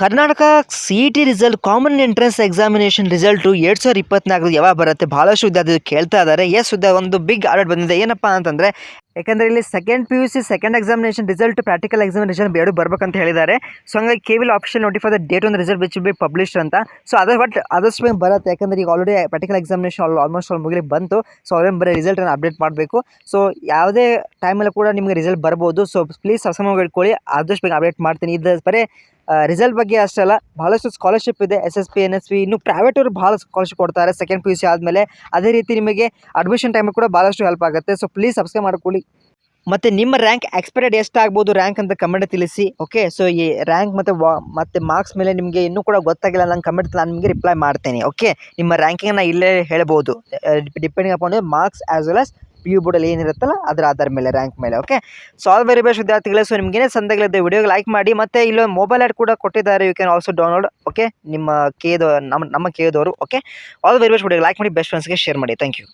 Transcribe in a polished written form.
Karnataka CET result common entrance examination result 2024 ಯಾವಾಗ ಬರುತ್ತೆ ಭಾಳಷ್ಟು ವಿದ್ಯಾರ್ಥಿಗಳು ಕೇಳ್ತಾ ಇದ್ದಾರೆ. ಎಸ್ ಒಂದು ಬಿಗ್ ಅಲರ್ಟ್ ಬಂದಿದೆ. ಏನಪ್ಪ ಅಂತಂದರೆ ಯಾಕಂದರೆ ಇಲ್ಲಿ second PUC second examination result practical examination ಎರಡು ಬರ್ಬೇಕಂತ ಹೇಳಿದ್ದಾರೆ. ಸೊ ಹಂಗಾಗಿ KVL official notify the date ಒಂದು result which will be published ಅಂತ. ಸೊ ಆದಷ್ಟು ಬೇಗ ಬರುತ್ತೆ. ಯಾಕಂದರೆ ಈಗ ಆಲ್ರೆಡಿ ಪ್ರಾಕ್ಟಿಕಲ್ ಎಕ್ಸಾಮಿನೇಷನ್ ಆಲ್ಮೋಸ್ಟ್ ಮುಗಿಲಿಕ್ಕೆ ಬಂತು. ಸೊ ಅವ್ರೇನು ಬರೀ ರಿಸಲ್ಟನ್ನು ಅಪ್ಡೇಟ್ ಮಾಡಬೇಕು. ಸೊ ಯಾವುದೇ ಟೈಮಲ್ಲಿ ಕೂಡ ನಿಮಗೆ ರಿಸಲ್ಟ್ ಬರ್ಬೋದು. ಸೊ ಪ್ಲೀಸ್ ಸಬ್ಸ್ಕ್ರೈಬ್ ಮಾಡ್ಕೊಳ್ಳಿ. ಆದಷ್ಟು ಬೇಗ ಅಪ್ಡೇಟ್ ಮಾಡ್ತೀನಿ. ಇದು ಬರೀ ರಿಸಲ್ಟ್ ಬಗ್ಗೆ ಅಷ್ಟೇ ಅಲ್ಲ, ಭಾಳಷ್ಟು ಸ್ಕಾಲರ್ಶಿಪ್ ಇದೆ. SSP NSP ಇನ್ನು ಪ್ರೈವೇಟವರು ಭಾಳ ಸ್ಕಾಲರ್ಶಿಪ್ ಕೊಡ್ತಾರೆ ಸೆಕೆಂಡ್ PUC ಆದಮೇಲೆ. ಅದೇ ರೀತಿ ನಿಮಗೆ ಅಡ್ಮಿಷನ್ ಟೈಮಲ್ಲಿ ಕೂಡ ಭಾಳಷ್ಟು ಹೆಲ್ಪ್ ಆಗುತ್ತೆ. ಸೊ ಪ್ಲೀಸ್ ಸಬ್ಸ್ಕ್ರೈಬ್ ಮಾಡ್ಕೊಳ್ಳಿ. ಮತ್ತು ನಿಮ್ಮ ರ್ಯಾಂಕ್ ಎಕ್ಸ್ಪೆಕ್ಟೆಡ್ ಎಷ್ಟಾಗ್ಬೋದು ರ್ಯಾಂಕ್ ಅಂತ ಕಮೆಂಟ್ ತಿಳಿಸಿ. ಓಕೆ, ಸೊ ಈ ರ್ಯಾಂಕ್ ಮತ್ತು ಮಾರ್ಕ್ಸ್ ಮೇಲೆ ನಿಮಗೆ ಇನ್ನೂ ಕೂಡ ಗೊತ್ತಾಗಿಲ್ಲ ನಂಗೆ ಕಮೆಂಟ್, ನಾನು ನಿಮಗೆ ರಿಪ್ಲೈ ಮಾಡ್ತೇನೆ. ಓಕೆ, ನಿಮ್ಮ ರ್ಯಾಂಕಿಂಗನ್ನು ಇಲ್ಲೇ ಹೇಳ್ಬೋದು, depending upon marks as well as PU ಬೋರ್ಡಲ್ಲಿ ಏನಿರುತ್ತಲ್ಲ ಅದರ ಆಧಾರ ಮೇಲೆ ರ್ಯಾಂಕ್ ಮೇಲೆ. Okay, so all very best ವಿದ್ಯಾರ್ಥಿಗಳೇ. ಸೊ ನಿಮಗೇನೇ ಸಂದೇಹಗಳಿದೆ ವಿಡಿಯೋಗೆ ಲೈಕ್ ಮಾಡಿ. ಮತ್ತು ಇಲ್ಲೊಂದು ಮೊಬೈಲ್ ಆ್ಯಡ್ ಕೂಡ ಕೊಟ್ಟಿದ್ದಾರೆ, you can also download. Okay, ನಮ್ಮ KA ನಮ್ಮ KA ದವರು. Okay, all very best. ವಿಡಿಯೋಗೆ ಲೈಕ್ ಮಾಡಿ, ಬೆಸ್ಟ್ ಫ್ರೆಂಡ್ಸ್ಗೆ ಶೇರ್ ಮಾಡಿ. Thank you.